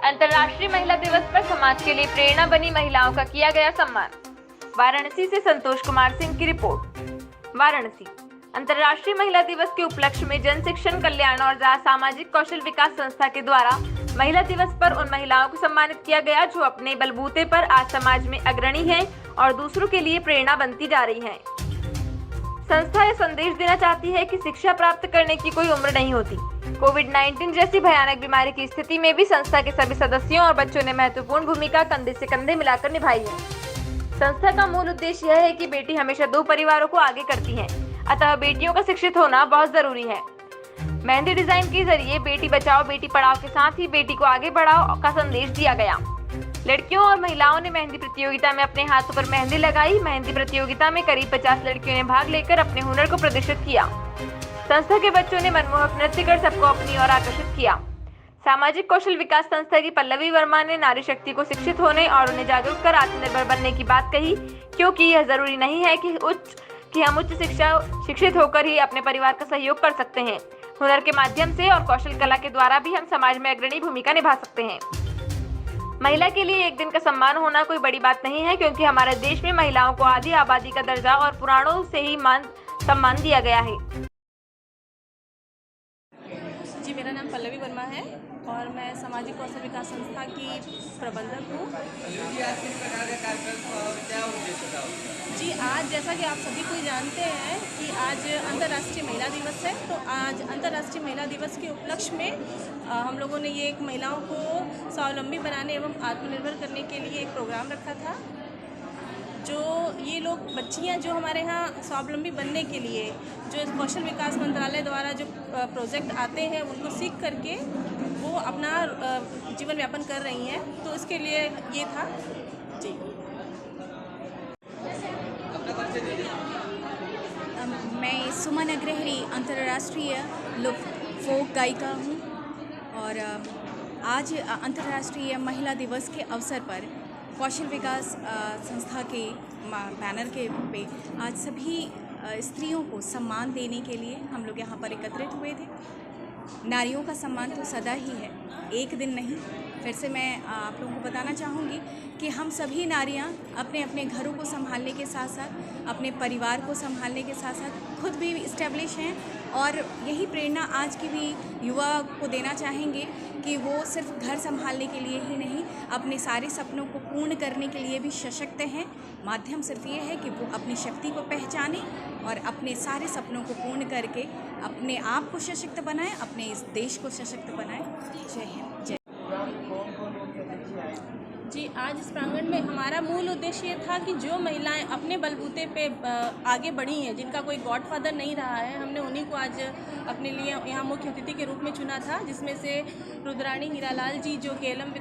अंतर्राष्ट्रीय महिला दिवस पर समाज के लिए प्रेरणा बनी महिलाओं का किया गया सम्मान। वाराणसी से संतोष कुमार सिंह की रिपोर्ट। वाराणसी अंतर्राष्ट्रीय महिला दिवस के उपलक्ष्य में जन शिक्षण कल्याण और सामाजिक कौशल विकास संस्था के द्वारा महिला दिवस पर उन महिलाओं को सम्मानित किया गया जो अपने बलबूते पर आज समाज में अग्रणी हैं और दूसरों के लिए प्रेरणा बनती जा रही हैं। संस्था यह संदेश देना चाहती है कि शिक्षा प्राप्त करने की कोई उम्र नहीं होती। कोविड-19 जैसी भयानक बीमारी की स्थिति में भी संस्था के सभी सदस्यों और बच्चों ने महत्वपूर्ण भूमिका कंधे से कंधे मिलाकर निभाई है। संस्था का मूल उद्देश्य यह है कि बेटी हमेशा दो परिवारों को आगे करती है, अतः बेटियों का शिक्षित होना बहुत जरूरी है। मेहंदी डिजाइन के जरिए बेटी बचाओ बेटी पढ़ाओ के साथ ही बेटी को आगे बढ़ाओ का संदेश दिया गया। लड़कियों और महिलाओं ने मेहंदी प्रतियोगिता में अपने हाथों पर मेहंदी लगाई। मेहंदी प्रतियोगिता में करीब 50 लड़कियों ने भाग लेकर अपने हुनर को प्रदर्शित किया। संस्था के बच्चों ने मनमोहक नृत्य कर सबको अपनी ओर आकर्षित किया। सामाजिक कौशल विकास संस्था की पल्लवी वर्मा ने नारी शक्ति को शिक्षित होने और उन्हें जागरूक कर आत्मनिर्भर बनने की बात कही, क्योंकि यह जरूरी नहीं है कि हम उच्च शिक्षित होकर ही अपने परिवार का सहयोग कर सकते हैं। हुनर के माध्यम से और कौशल कला के द्वारा भी हम समाज में अग्रणी भूमिका निभा सकते हैं। महिला के लिए एक दिन का सम्मान होना कोई बड़ी बात नहीं है, क्योंकि हमारे देश में महिलाओं को आधी आबादी का दर्जा और पुराणों से ही सम्मान दिया गया है। जी, मेरा नाम पल्लवी वर्मा है और मैं सामाजिक कौशल विकास संस्था की प्रबंधक हूँ। जी, आज जैसा कि आप सभी कोई जानते हैं कि आज अंतर्राष्ट्रीय महिला दिवस है, तो आज अंतर्राष्ट्रीय महिला दिवस के उपलक्ष्य में हम लोगों ने ये एक महिलाओं को स्वावलंबी बनाने एवं आत्मनिर्भर करने के लिए एक प्रोग्राम रखा था। जो ये लोग बच्चियां जो हमारे यहाँ स्वावलंबी बनने के लिए जो कौशल विकास मंत्रालय द्वारा जो प्रोजेक्ट आते हैं उनको सीख करके वो अपना जीवन यापन कर रही हैं, तो इसके लिए ये था। जी, मैं सुमन अग्रहरी अंतर्राष्ट्रीय फोक गायिका हूँ और आज अंतर्राष्ट्रीय महिला दिवस के अवसर पर कौशल विकास संस्था के बैनर के पे आज सभी स्त्रियों को सम्मान देने के लिए हम लोग यहाँ पर एकत्रित हुए थे। नारियों का सम्मान तो सदा ही है, एक दिन नहीं। फिर से मैं आप लोगों को बताना चाहूँगी कि हम सभी नारियाँ अपने अपने घरों को संभालने के साथ साथ अपने परिवार को संभालने के साथ साथ खुद भी इस्टेब्लिश हैं, और यही प्रेरणा आज की भी युवा को देना चाहेंगे कि वो सिर्फ घर संभालने के लिए ही नहीं, अपने सारे सपनों को पूर्ण करने के लिए भी सशक्त हैं। माध्यम सिर्फ ये है कि वो अपनी शक्ति को पहचानें और अपने सारे सपनों को पूर्ण करके अपने आप को सशक्त बनाएं, अपने इस देश को सशक्त बनाएं। जय हिंद, जय। जी, आज इस प्रांगण में हमारा मूल उद्देश्य ये था कि जो महिलाएं अपने बलबूते पे आगे बढ़ी हैं, जिनका कोई गॉडफादर नहीं रहा है, हमने उन्हीं को आज अपने लिए यहाँ मुख्य अतिथि के रूप में चुना था, जिसमें से रुद्राणी हीरालाल जी जो केलम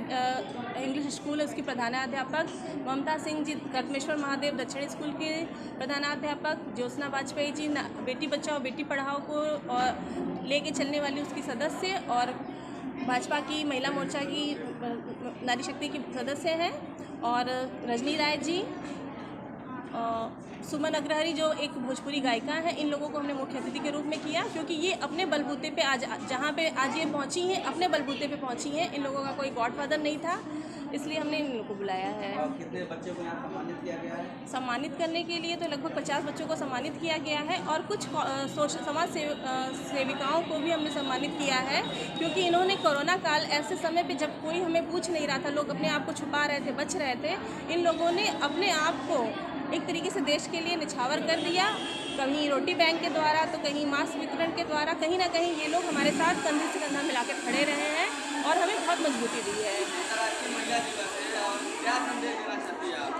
इंग्लिश स्कूल उसकी प्रधानाध्यापक, ममता सिंह जी कटमेश्वर महादेव दक्षिणी स्कूल के प्रधानाध्यापक, ज्योत्सना वाजपेयी जी बेटी बचाओ बेटी पढ़ाओ को और लेके चलने वाली उसकी सदस्य, और भाजपा की महिला मोर्चा की नारी शक्ति की सदस्य हैं, और रजनी राय जी, सुमन अग्रहरी जो एक भोजपुरी गायिका हैं। इन लोगों को हमने मुख्य अतिथि के रूप में किया, क्योंकि ये अपने बलबूते पे आज जहाँ पे आज ये पहुँची हैं, अपने बलबूते पे पहुँची हैं। इन लोगों का कोई गॉडफादर नहीं था, इसलिए हमने इन लोगों को बुलाया है। कितने बच्चों को यहाँ सम्मानित किया गया है? सम्मानित करने के लिए तो लगभग 50 बच्चों को सम्मानित किया गया है, और कुछ समाज सेविकाओं को भी हमने सम्मानित किया है, क्योंकि इन्होंने कोरोना काल ऐसे समय पे जब कोई हमें पूछ नहीं रहा था, लोग अपने आप को छुपा रहे थे, बच रहे थे, इन लोगों ने अपने आप को एक तरीके से देश के लिए निछावर कर दिया। कहीं रोटी बैंक के द्वारा तो कहीं मास्क वितरण के द्वारा, कहीं ना कहीं ये लोग हमारे साथ कंधे से कंधा मिलाकर खड़े रहे हैं और हमें बहुत मजबूती दी है।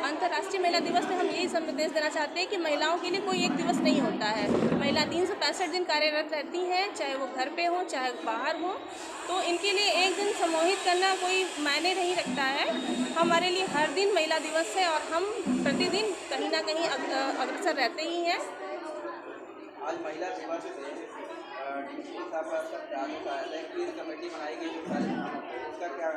अंतर्राष्ट्रीय महिला दिवस में हम यही संदेश देना चाहते हैं कि महिलाओं के लिए कोई एक दिवस नहीं होता है। महिला 365 दिन कार्यरत रहती हैं, चाहे वो घर पे हो चाहे बाहर हो, तो इनके लिए एक दिन सम्मोहित करना कोई मायने नहीं रखता है। हमारे लिए हर दिन महिला दिवस है और हम प्रतिदिन कहीं ना कहीं अग्रसर रहते ही हैं। आज महिला दिवस से कमेटी बनाई गई उसका क्या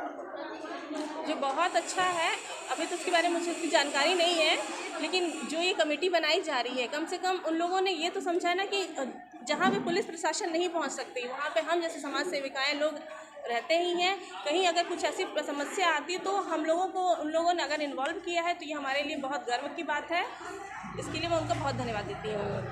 जो बहुत अच्छा है, अभी तो उसके बारे में मुझे उसकी जानकारी नहीं है, लेकिन जो ये कमेटी बनाई जा रही है, कम से कम उन लोगों ने ये तो समझा ना कि जहाँ पे पुलिस प्रशासन नहीं पहुँच सकती, वहाँ पे हम जैसे समाज सेविकाएँ लोग रहते ही हैं। कहीं अगर कुछ ऐसी समस्या आती है तो हम लोगों को उन लोगों ने अगर इन्वॉल्व किया है तो ये हमारे लिए बहुत गर्व की बात है। इसके लिए मैं उनका बहुत धन्यवाद देती हूँ।